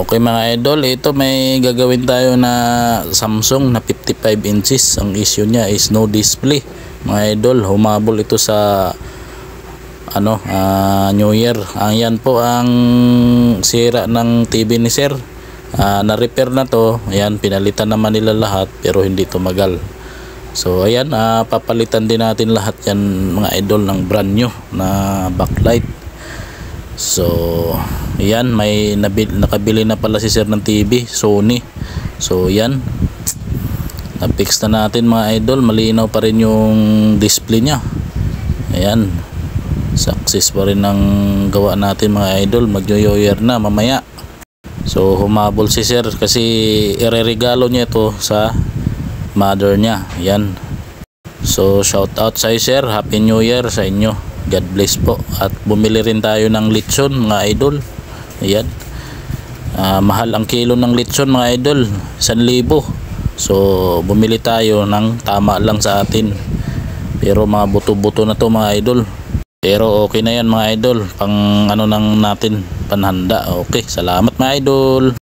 Okay mga idol, ito may gagawin tayo na Samsung na 55 inches. Ang issue niya is no display. Mga idol, humabol ito sa New Year. Yan po ang sira ng TV ni sir. Na-repair na to. Ayan, pinalitan naman nila lahat pero hindi tumagal. So ayan, papalitan din natin lahat yan mga idol ng brand new na backlight. So ayan, may nakabili na pala si sir ng TV Sony. So yan, na-fix na natin mga idol. Malinaw pa rin yung display nya. Ayan, success pa rin ang gawa natin mga idol. Mag-New Year na mamaya. So humabol si sir kasi ireregalo niya ito sa mother niya. Ayan, so shout out sa sir, Happy New Year sa inyo. God bless po. At bumili rin tayo ng lechon mga idol. Ayan, mahal ang kilo ng lechon mga idol, 1,000. So bumili tayo ng tama lang sa atin. Pero mga buto-buto na to mga idol. Pero okay na yan mga idol, pang nang natin panhanda. Okay, salamat mga idol.